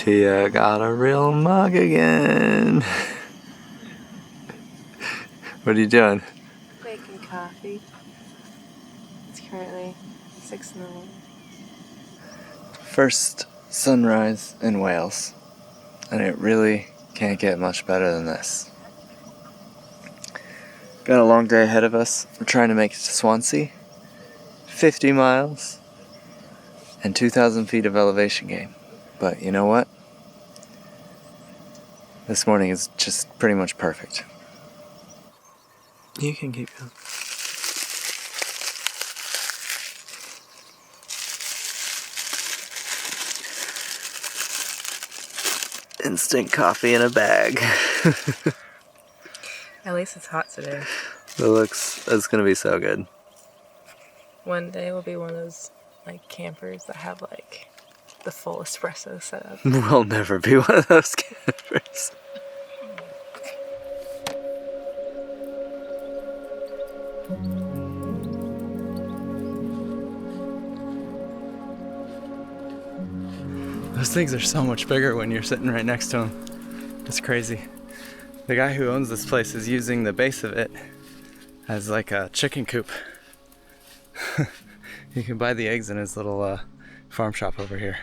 Tia got a real mug again. What are you doing? Making coffee. It's currently 6 in the morning. First sunrise in Wales, and it really can't get much better than this. Got a long day ahead of us. We're trying to make it to Swansea. 50 miles and 2,000 feet of elevation gain. But you know what? This morning is just pretty much perfect. You can keep going. Instant coffee in a bag. At least it's hot today. It's gonna be so good. One day we'll be one of those like campers that have like the full espresso setup. We'll never be one of those campers. Those things are so much bigger when you're sitting right next to them. It's crazy. The guy who owns this place is using the base of it as like a chicken coop. You can buy the eggs in his little farm shop over here.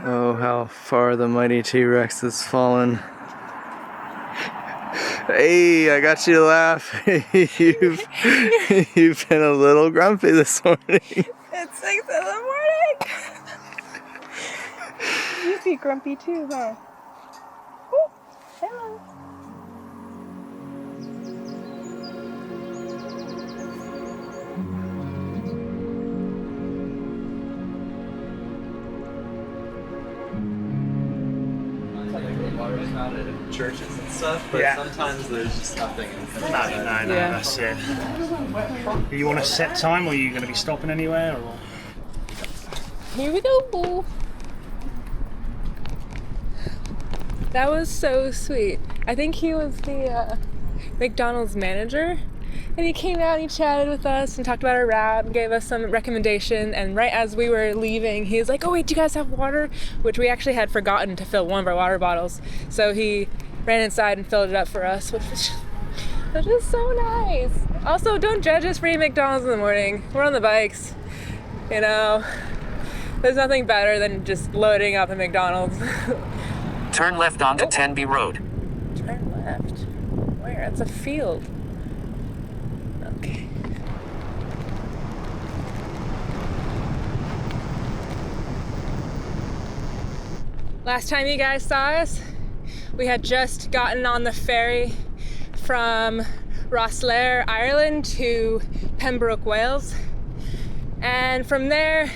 Oh, how far the mighty T-Rex has fallen. Hey, I got you to laugh. You've been a little grumpy this morning. It's 6 in the morning! You be grumpy too, huh? Oh, hello. Churches and stuff, but sometimes there's just nothing. No, that's it. Do you want a set time, or are you going to be stopping anywhere? Or? Here we go, boo. That was so sweet. I think he was the McDonald's manager, and he came out and he chatted with us and talked about our route and gave us some recommendation. And right as we were leaving, he was like, "Oh wait, do you guys have water?" Which we actually had forgotten to fill one of our water bottles. So he ran inside and filled it up for us, which was so nice. Also, don't judge us for eating McDonald's in the morning. We're on the bikes, you know. There's nothing better than just loading up at McDonald's. Turn left onto 10B Road. Turn left? Where? It's a field. Okay. Last time you guys saw us, we had just gotten on the ferry from Rosslare, Ireland to Pembroke, Wales. And from there,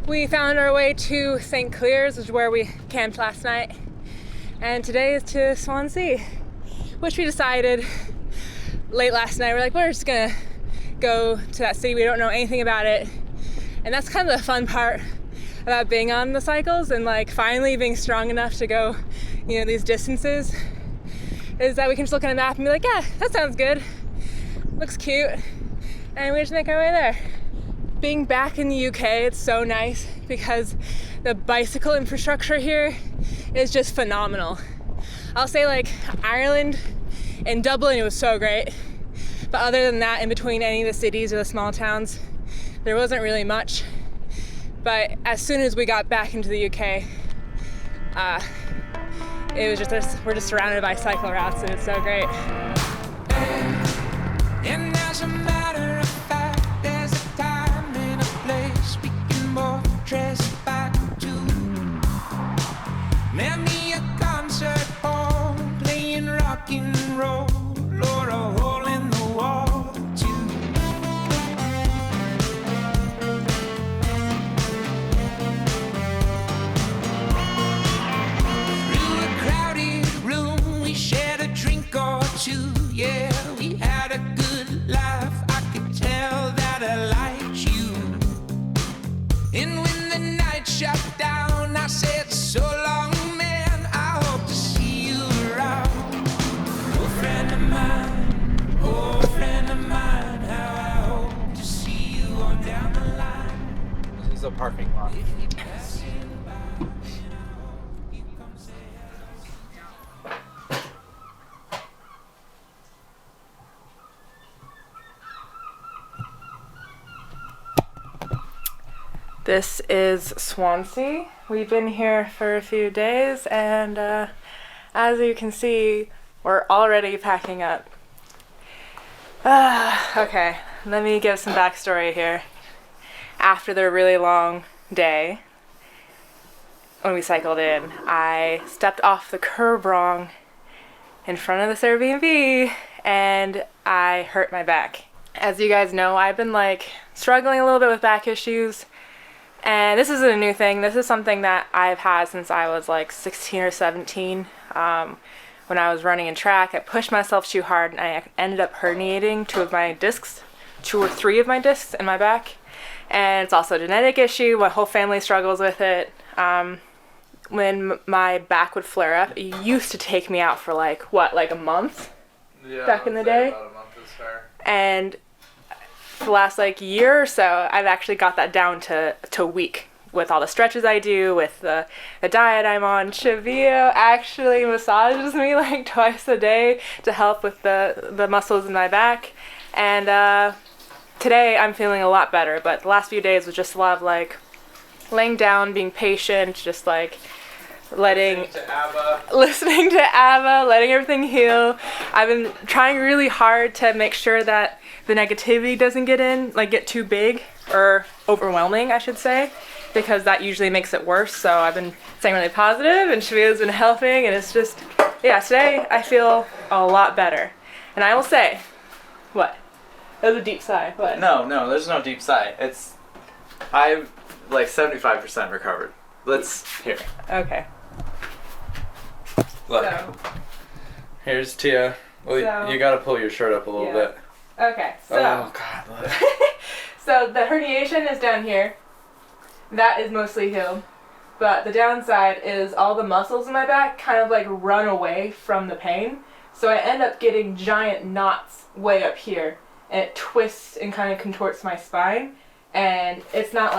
we found our way to St. Clears, which is where we camped last night. And today is to Swansea, which we decided late last night. We're like, we're just gonna go to that city. We don't know anything about it. And that's kind of the fun part about being on the cycles and like finally being strong enough to go, you know, these distances, is that we can just look at a map and be like, yeah, that sounds good. Looks cute. And we just make our way there. Being back in the UK, it's so nice because the bicycle infrastructure here is just phenomenal. I'll say like Ireland and Dublin, it was so great. But other than that, in between any of the cities or the small towns, there wasn't really much. But as soon as we got back into the UK, it was just, we're just surrounded by cycle routes and it's so great. And as a matter of fact, there's a time and a place we can both trace back to. Maybe a concert hall playing rock and roll, or a hole in the wall too. Through a crowded room, we shared a drink or two. This is Swansea. We've been here for a few days, and as you can see, we're already packing up. Okay, let me give some backstory here. After the really long day, when we cycled in, I stepped off the curb wrong in front of this Airbnb, and I hurt my back. As you guys know, I've been struggling a little bit with back issues. And this isn't a new thing. This is something that I've had since I was 16 or 17. When I was running in track, I pushed myself too hard and I ended up herniating 2 or 3 of my discs in my back. And it's also a genetic issue. My whole family struggles with it. When my back would flare up, it used to take me out for a month? Yeah, back in the day. About a month is fair. And for the last year or so, I've actually got that down to a week with all the stretches I do, with the diet I'm on. Cheveyo actually massages me twice a day to help with the muscles in my back. And today I'm feeling a lot better, but the last few days was just a lot of laying down, being patient, just listening to ABBA, letting everything heal. I've been trying really hard to make sure that the negativity doesn't get too big or overwhelming, I should say, because that usually makes it worse. So I've been staying really positive, and Cheveyo's been helping, and it's just, today I feel a lot better. And I will say, what? That was a deep sigh. What? No, there's no deep sigh. I'm 75% recovered. Here. Okay. Look. So, Here's Tia. Well, you gotta pull your shirt up a little bit. okay, so. Oh, God, look. So the herniation is down here. That is mostly healed. But the downside is all the muscles in my back kind of run away from the pain. So I end up getting giant knots way up here. And it twists and kind of contorts my spine. And it's not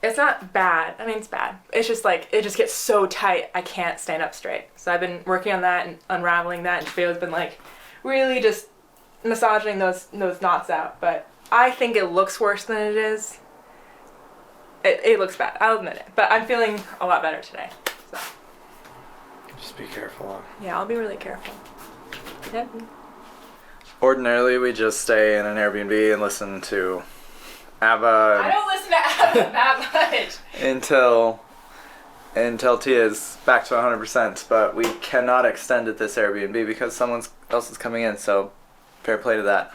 it's not bad. I mean, it's bad. It's just it just gets so tight I can't stand up straight. So I've been working on that and unraveling that, and Cheveyo's been really just massaging those knots out. But I think it looks worse than it is. It looks bad, I'll admit it. But I'm feeling a lot better today. So Just be careful. yeah, I'll be really careful. Yep. Ordinarily, we just stay in an Airbnb and listen to ABBA. I don't listen to ABBA that much. Until Tia's back to 100%, but we cannot extend at this Airbnb because someone else is coming in. So, fair play to that.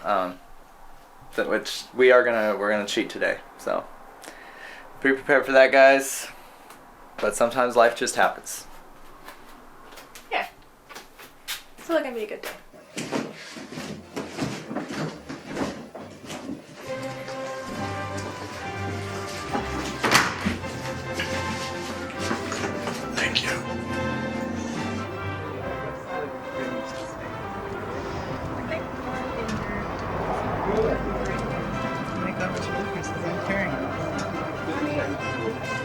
Which we're gonna cheat today. So, be prepared for that, guys. But sometimes life just happens. Yeah. It's still gonna be a good day. Thank you.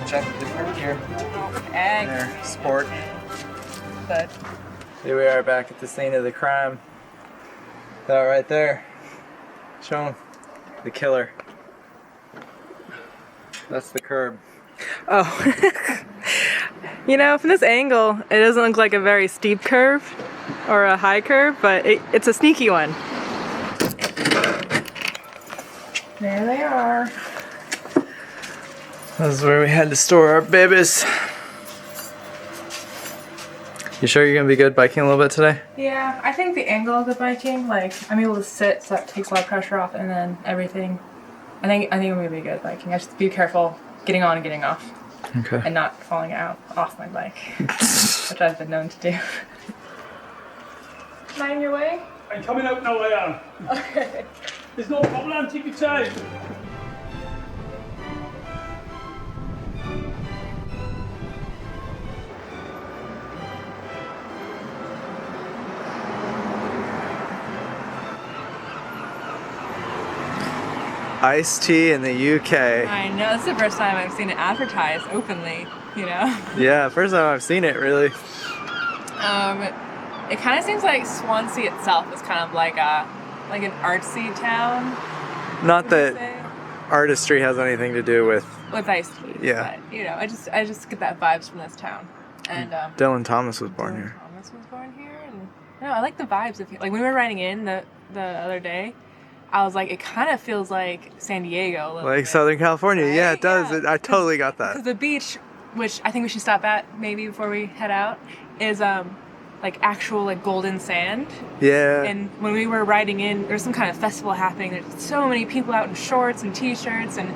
Check the different here. Egg. Sport. But Here we are back at the scene of the crime. That right there. Show 'em. The killer. That's the curb. oh. From this angle, it doesn't look like a very steep curve or a high curve, but it's a sneaky one. There they are. This is where we had to store our babies. You sure you're gonna be good biking a little bit today? Yeah, I think the angle of the biking, I'm able to sit, so that takes a lot of pressure off, and then everything. I think I'm gonna be good biking. I just be careful getting on and getting off. Okay. And not falling off my bike, which I've been known to do. Am I in your way? I'm coming out now, I am. Okay. There's no problem, take your time. Iced tea in the UK. I know, this is the first time I've seen it advertised openly, Yeah, first time I've seen it, really. It kind of seems like Swansea itself is kind of like an artsy town. Not would you that, say? artistry has anything to do with iced tea. Yeah. But, you know, I just get that vibes from this town. And Dylan Thomas was born here. Thomas was born here, and no, I like the vibes of like when we were riding in the other day. I was like, it kind of feels like San Diego. A little Like bit, Southern California. right? Yeah, it does. Yeah. I totally got Because that. the beach, which I think we should stop at maybe before we head out, is like actual like golden sand. Yeah. And when we were riding in, there's some kind of festival happening. There's so many people out in shorts and t-shirts, and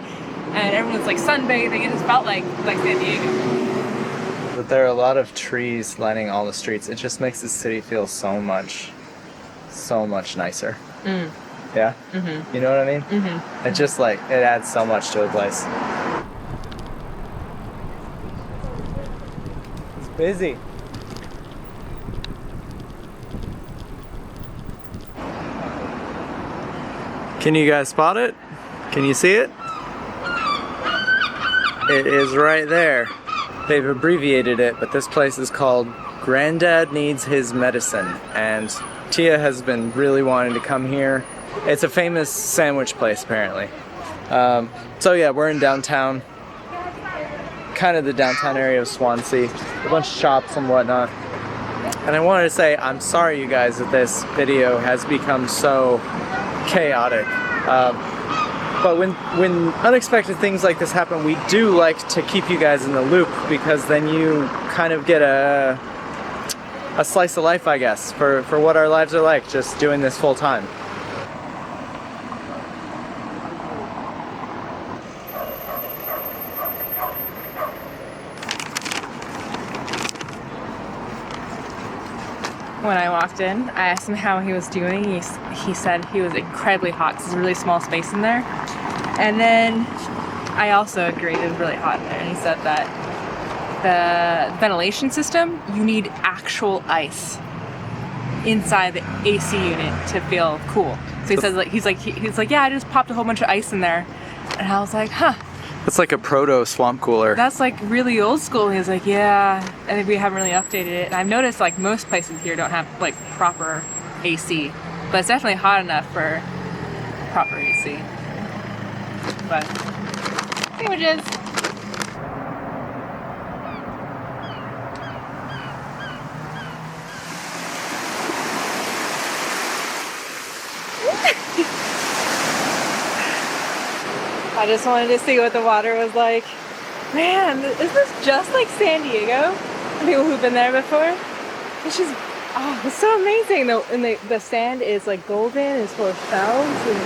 everyone's like sunbathing. It just felt like San Diego. But there are a lot of trees lining all the streets. It just makes the city feel so much nicer. Yeah? Mm-hmm. You know what I mean? Mm-hmm. It just like, it adds so much to a place. It's busy. Can you guys spot it? Can you see it? It is right there. They've abbreviated it, but this place is called Granddad Needs His Medicine, and Tia has been really wanting to come here. It's a famous sandwich place, apparently. So yeah, we're in downtown, kind of the downtown area of Swansea, a bunch of shops and whatnot. And I wanted to say, I'm sorry you guys that this video has become so chaotic. But when unexpected things like this happen, we do like to keep you guys in the loop, because then you kind of get a slice of life, I guess, for what our lives are like, just doing this full time. When I walked in, I asked him how he was doing. He said he was incredibly hot because there's a really small space in there. And then I also agreed it was really hot in there. And he said that the ventilation system, you need actual ice inside the AC unit to feel cool. So he says like he's like yeah, I just popped a whole bunch of ice in there. And I was like, huh. It's like a proto swamp cooler. That's like really old school. He was like, yeah, I think we haven't really updated it. And I've noticed like most places here don't have like proper AC, but it's definitely hot enough for proper AC. But sandwiches. I just wanted to see what the water was like. Man, is this just like San Diego? People who've been there before? It's just, oh, it's so amazing. The sand is like golden, it's full of shells. And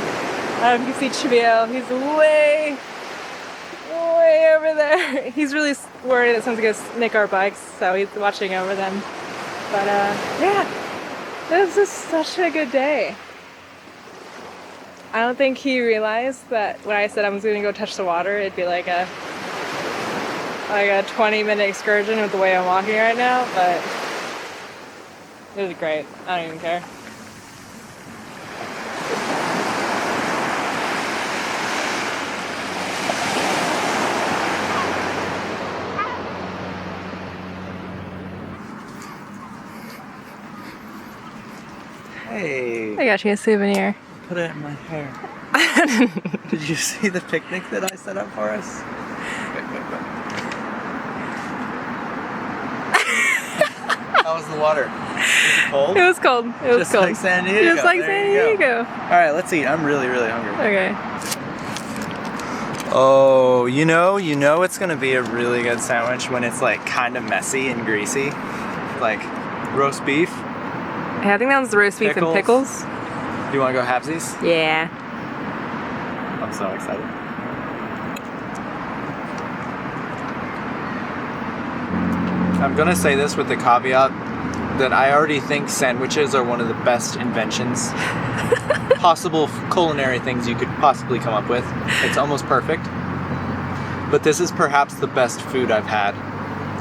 I don't know if you can see Cheveyo, he's way over there. He's really worried that someone's gonna nick our bikes, so he's watching over them. But yeah, this is just such a good day. I don't think he realized that when I said I was gonna go touch the water, it'd be like a 20-minute excursion with the way I'm walking right now, but it was great. I don't even care. Hey, I got you a souvenir. put it in my hair. Did you see the picnic that I set up for us? How was the water? Was it cold? It was cold. It was Just cold. like San Diego. Just like There San you go. Diego. Alright, let's eat. I'm really, really hungry. Okay. Oh, you know it's gonna be a really good sandwich when it's like kind of messy and greasy. Like roast beef. I think that was the roast beef and pickles. Do you wanna go halvesies? Yeah. I'm so excited. I'm gonna say this with the caveat that I already think sandwiches are one of the best inventions, possible culinary things you could possibly come up with. It's almost perfect. But this is perhaps the best food I've had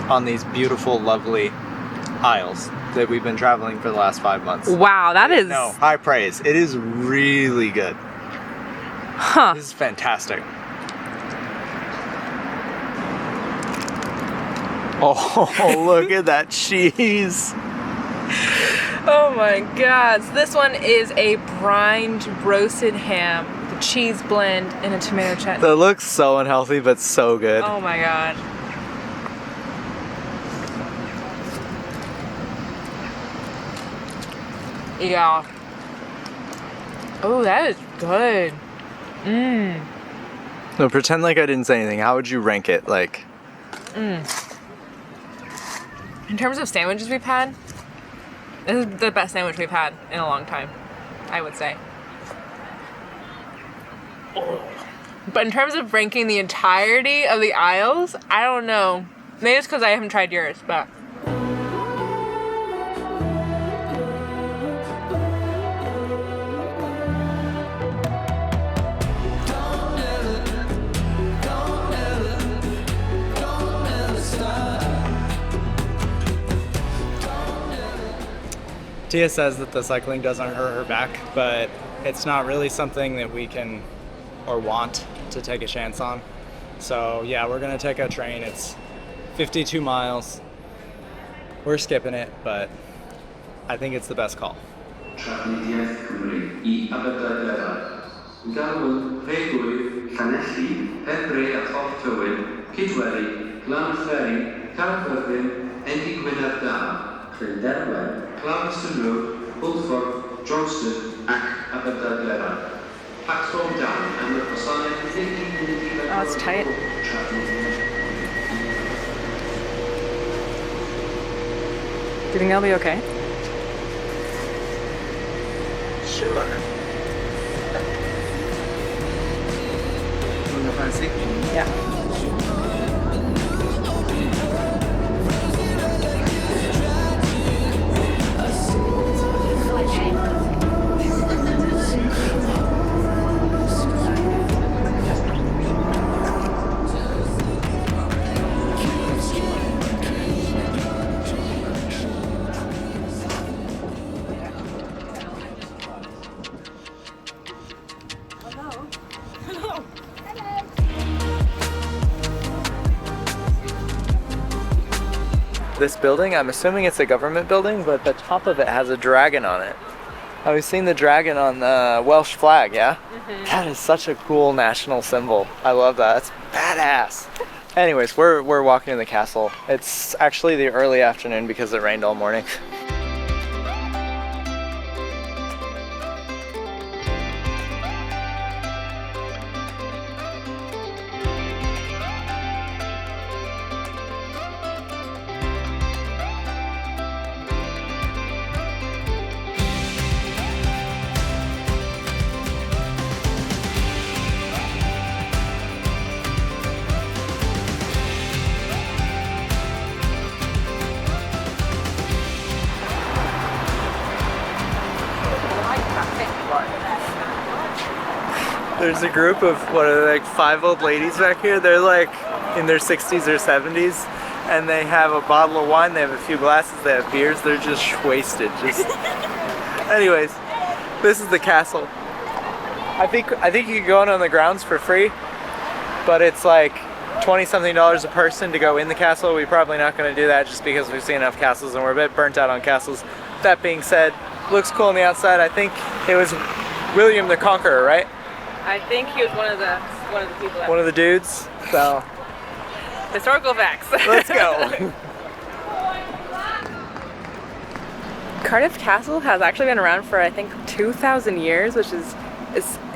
on these beautiful, lovely aisles that we've been traveling for the last 5 months. Wow, that is... No, high praise. It is really good. Huh. This is fantastic. Oh, look at that cheese. Oh my god. So this one is a brined roasted ham with cheese blend in a tomato chutney. That looks so unhealthy, but so good. Oh my god. Yeah. Oh, that is good. Mmm. No, pretend like I didn't say anything. How would you rank it? Like, In terms of sandwiches we've had, this is the best sandwich we've had in a long time, I would say. But in terms of ranking the entirety of the aisles, I don't know. Maybe it's because I haven't tried yours, but. Tia says that the cycling doesn't hurt her back, but it's not really something that we can or want to take a chance on. So yeah, we're gonna take a train. It's 52 miles. We're skipping it, but I think it's the best call. Trafnidiaeth Cymru I Aberdaugleddau. Galwyn, Rhegwydd, Llanelli, Hebre a Chorff Tywyn, Cydweli, Glan Ferry, Carfyrddin, Endi Gwynedd Da, Llynderwen, Clamston Road, Bulford, Johnston, ac Aberdaugleddau. Platform down and the Pasaniaeth 15 minutes. Oh, it's tight. Do you think that'll be okay? Sure. Yeah. This building, I'm assuming it's a government building, but the top of it has a dragon on it. Have you seen the dragon on the Welsh flag, yeah? Mm-hmm. That is such a cool national symbol. I love that. That's badass. Anyways, we're walking in the castle. It's actually the early afternoon because it rained all morning. There's a group of, what are they, like 5 old ladies back here. They're like in their 60s or 70s, and they have a bottle of wine, they have a few glasses, they have beers, they're just wasted. Anyways, this is the castle. I think you can go in on the grounds for free, but it's like $20-something a person to go in the castle. We're probably not going to do that just because we've seen enough castles and we're a bit burnt out on castles. That being said, looks cool on the outside. I think it was William the Conqueror, right? I think he was one of the people. One of the dudes. So Historical facts. let's go. Cardiff Castle has actually been around for I think 2,000 years, which is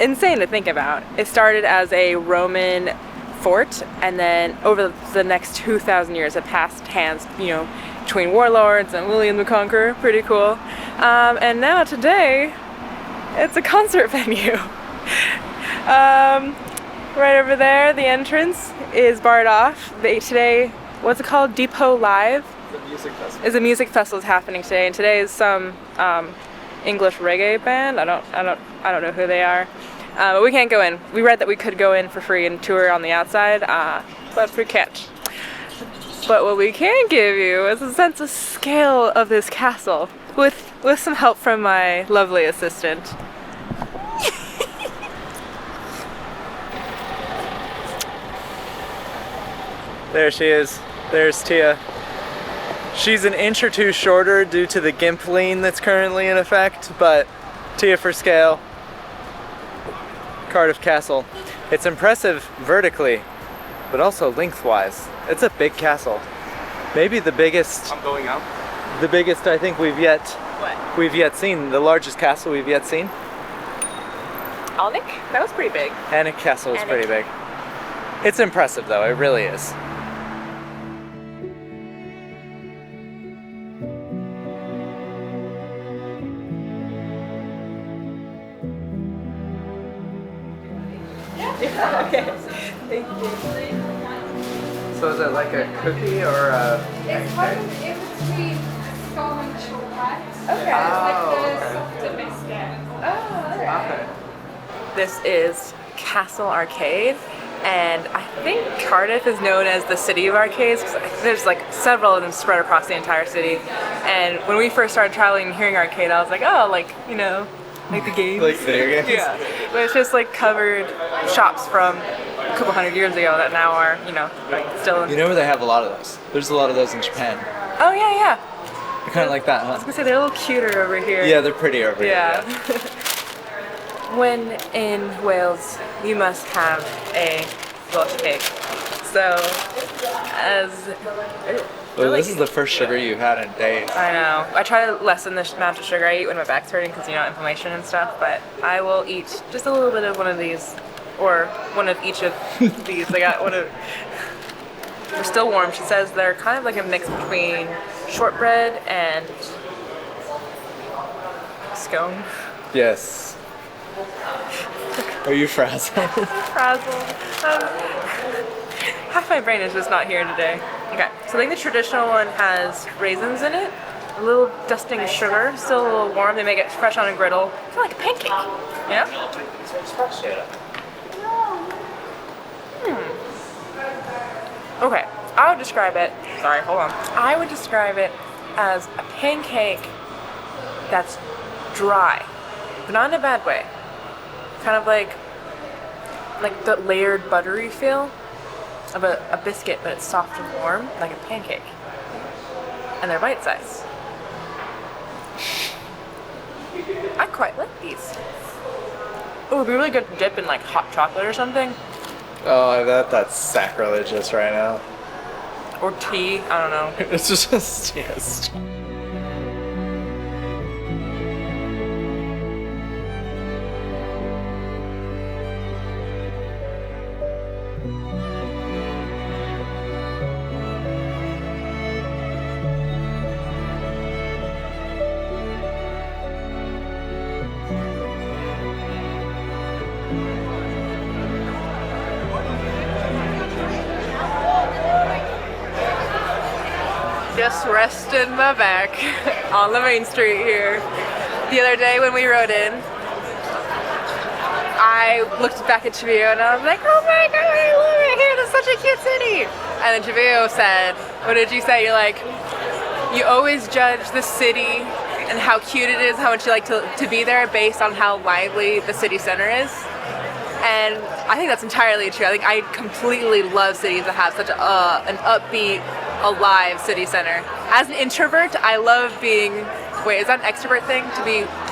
insane to think about. It started as a Roman fort, and then over the next 2,000 years it passed hands, between warlords and William the Conqueror. Pretty cool. And now today, it's a concert venue. Right over there, the entrance is barred off. Today, what's it called? Depot Live? Is a music festival is happening today, and today is some English reggae band. I don't know who they are, but we can't go in. We read that we could go in for free and tour on the outside, but we can't. But what we can give you is a sense of scale of this castle with some help from my lovely assistant. There she is. There's Tia. She's an inch or two shorter due to the gimp lean that's currently in effect, but Tia for scale. Cardiff Castle. It's impressive vertically, but also lengthwise. It's a big castle. Maybe the biggest. I'm going out. The biggest I think we've yet seen. The largest castle we've yet seen. Alnwick? That was pretty big. Alnwick Castle is pretty big. It's impressive though. It really is. Okay. Thank you. So is it like a cookie or a It's kind of in between scone and chocolate. Okay. It's like the softer biscuit. Okay. This is Castle Arcade, and I think Cardiff is known as the city of arcades because there's like several of them spread across the entire city. And when we first started traveling and hearing arcade, I was like, oh, like, you know, like the games. Like video games? Yeah. But it's just like covered shops from a couple hundred years ago that now are, you know, like still. You know where they have a lot of those? There's a lot of those in Japan. Oh, yeah, yeah. They're kind of like that, I was huh? gonna say they're a little cuter over here. Yeah, they're pretty over here. Yeah. When in Wales, you must have a Welsh cake. So, Well, this is the first sugar you've had in days. I know. I try to lessen the amount of sugar I eat when my back's hurting because, you know, inflammation and stuff, but I will eat just a little bit of one of these, or one of each of these. I got one of, they're still warm. She says they're kind of like a mix between shortbread and scone. Yes. Are you frazzled? Frazzled. Half my brain is just not here today. Okay, so I think the traditional one has raisins in it, a little dusting of sugar, still a little warm. They make it fresh on a griddle, kind of like a pancake. Yeah? Okay, I would describe it. Sorry, hold on. I would describe it as a pancake that's dry, but not in a bad way. Kind of like the layered buttery feel of a biscuit, but it's soft and warm, like a pancake. And they're bite-sized. I quite like these. Oh, it'd be really good to dip in like hot chocolate or something. Oh, I bet that's sacrilegious right now. Or tea, I don't know. It's just, yes. Just resting my back on the main street here. The other day when we rode in, I looked back at Cheveyo and I was like, oh my god, I love it here, this is such a cute city. And then Cheveyo said, what did you say? You're like, you always judge the city and how cute it is, how much you like to be there based on how lively the city center is. And I think that's entirely true. I think I completely love cities that have such an upbeat, alive city center. As an introvert, I love being. Wait, is that an extrovert thing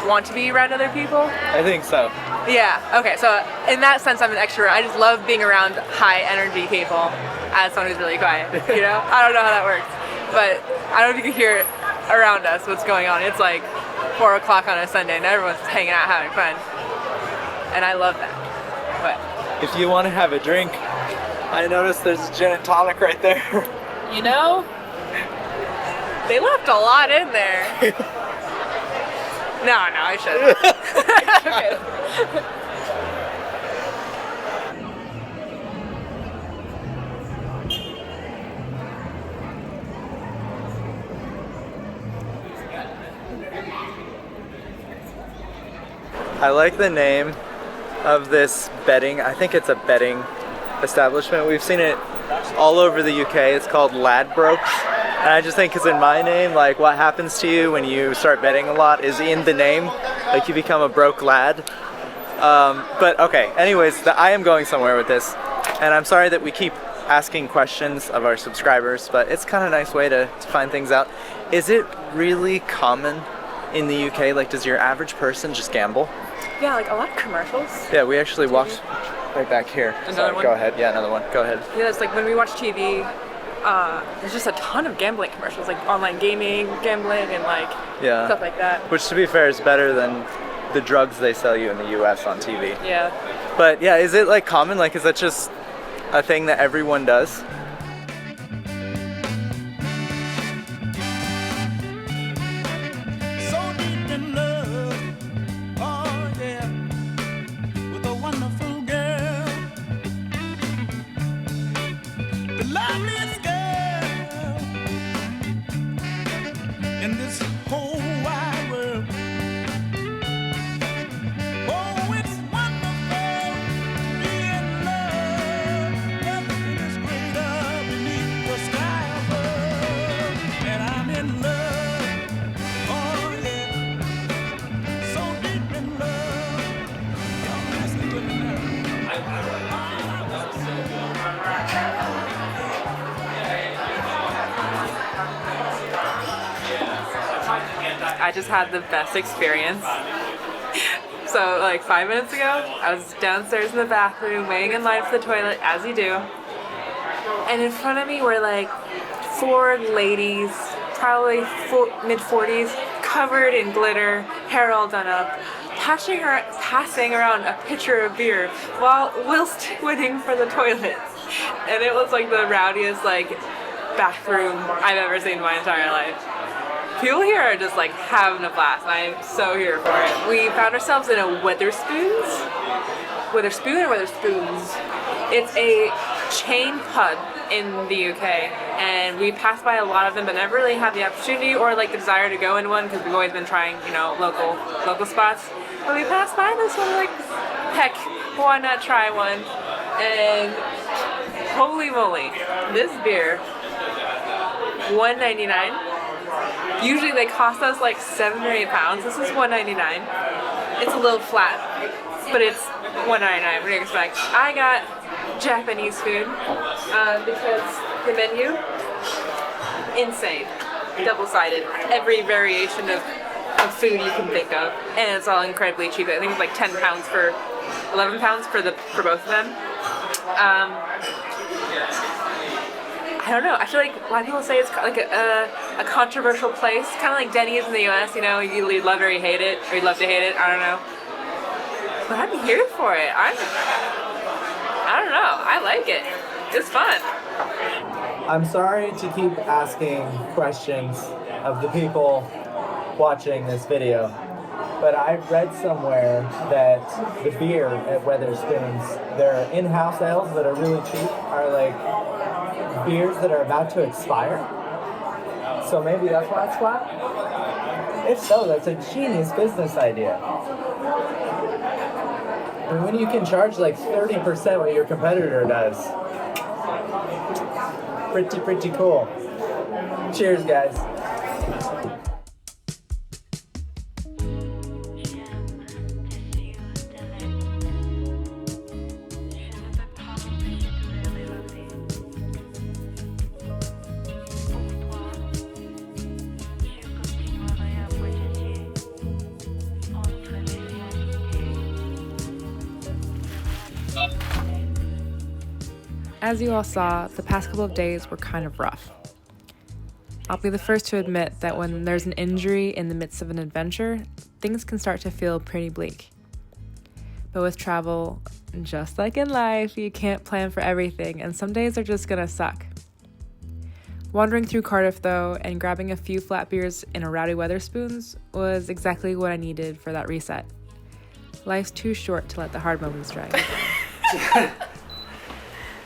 want to be around other people? I think so. Yeah. Okay. So in that sense, I'm an extrovert. I just love being around high energy people. As someone who's really quiet, you know. I don't know how that works, but I don't know if you can hear it around us what's going on. It's like 4 o'clock on a Sunday, and everyone's hanging out having fun, and I love that. But if you want to have a drink, I noticed there's a gin and tonic right there. you know, they left a lot in there. No, I shouldn't. I like the name of this betting. I think it's a betting establishment. We've seen it all over the UK. It's called Ladbrokes. And I just think because in my name, like what happens to you when you start betting a lot is in the name. Like you become a broke lad. But okay, anyways, I am going somewhere with this. And I'm sorry that we keep asking questions of our subscribers, but it's kind of a nice way to find things out. Is it really common in the UK? Like, does your average person just gamble? Yeah, like a lot of commercials. Yeah, we actually walked right back here. Another one? Go ahead. Yeah, another one. Go ahead. Yeah, it's like when we watch TV, there's just a ton of gambling commercials, like online gaming, gambling, and like Yeah. stuff like that. Which, to be fair, is better than the drugs they sell you in the U.S. on TV. Yeah. But yeah, is it like common? Like, is that just a thing that everyone does? So deep in love, oh yeah, with a wonderful girl, the loveliest girl in this whole wide world. Oh, it's wonderful to be in love. Nothing is greater beneath the sky above, and I'm in love. Oh yeah, so deep in love. Y'all listen to me now. I just had the best experience. So like 5 minutes ago, I was downstairs in the bathroom waiting in line for the toilet, as you do. And in front of me were like 4 ladies, probably mid-40s, covered in glitter, hair all done up, passing around a pitcher of beer whilst waiting for the toilet. And it was like the rowdiest like bathroom I've ever seen in my entire life. People here are just like having a blast, and I am so here for it. We found ourselves in a Weatherspoons. Weatherspoon or Weatherspoons? It's a chain pub in the UK, and we passed by a lot of them, but never really had the opportunity or like the desire to go in one because we've always been trying, you know, local spots. But we passed by this one, like, heck, why not try one? And holy moly, this beer, $1.99. Usually they cost us like £7 or £8. This is $1.99. It's a little flat, but it's $1.99. What do you expect? I got Japanese food because the menu, insane, double-sided. Every variation of food you can think of, and it's all incredibly cheap. I think it's like £10 for £11 for both of them. I don't know. I feel like a lot of people say it's like a controversial place, kind of like Denny's in the U.S. You know, you either love it or you hate it, or you love to hate it. I don't know. But I'm here for it. I don't know. I like it. It's fun. I'm sorry to keep asking questions of the people watching this video, but I read somewhere that the beer at Weatherspoons, their in-house ales that are really cheap, are like beers that are about to expire. So maybe that's why it's flat? If so, that's a genius business idea. I mean, when you can charge like 30% what your competitor does. Pretty cool. Cheers, guys. As you all saw, the past couple of days were kind of rough. I'll be the first to admit that when there's an injury in the midst of an adventure, things can start to feel pretty bleak. But with travel, just like in life, you can't plan for everything, and some days are just gonna suck. Wandering through Cardiff, though, and grabbing a few flat beers in a rowdy Weatherspoons was exactly what I needed for that reset. Life's too short to let the hard moments drag.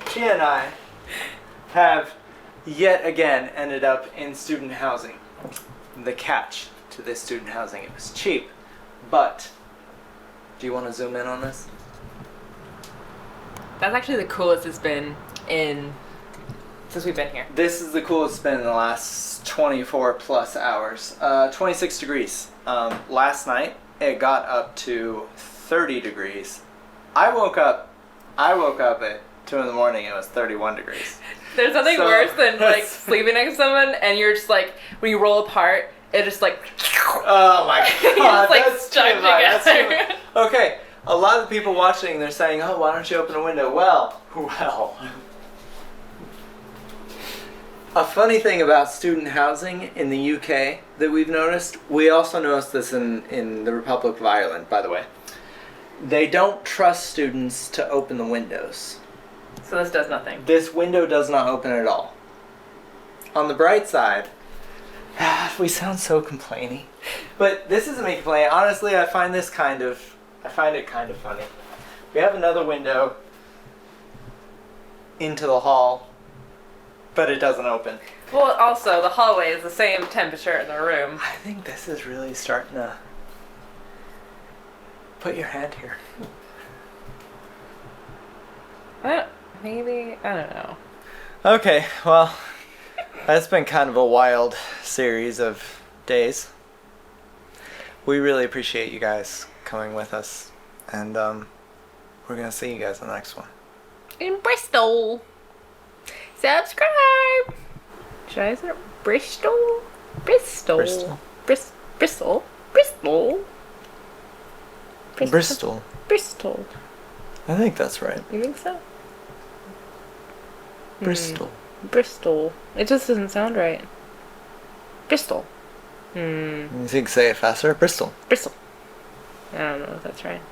Tia and I have yet again ended up in student housing. The catch to this student housing, it was cheap, but do you want to zoom in on this? That's actually the coolest it's been since we've been here. This is the coolest it's been in the last 24 plus hours. 26 degrees. Last night it got up to 30 degrees. I woke up at 2 in the morning, it was 31 degrees. There's nothing worse than like sleeping next to someone and you're just like, when you roll apart, it just like, oh my god, like that's stuck too much. together. Okay, a lot of the people watching, they're saying, oh, why don't you open a window? Well. A funny thing about student housing in the UK that we've noticed, we also noticed this in the Republic of Ireland, by the way. They don't trust students to open the windows. So this does nothing. This window does not open at all. On the bright side, we sound so complainy. But this isn't me complaining. Honestly, I find it kind of funny. We have another window into the hall, but it doesn't open. Well, also, the hallway is the same temperature in the room. I think this is really starting to... Put your hand here. I don't know. Okay, well, that's been kind of a wild series of days. We really appreciate you guys coming with us, and we're gonna see you guys in the next one. In Bristol. Subscribe. Should I say Bristol? Bristol. Bristol. Bristol. Bristol. Bristol. Bristol. I think that's right. You think so? Bristol. Bristol. It just doesn't sound right. Bristol. You think say it faster? Bristol. Bristol. I don't know if that's right.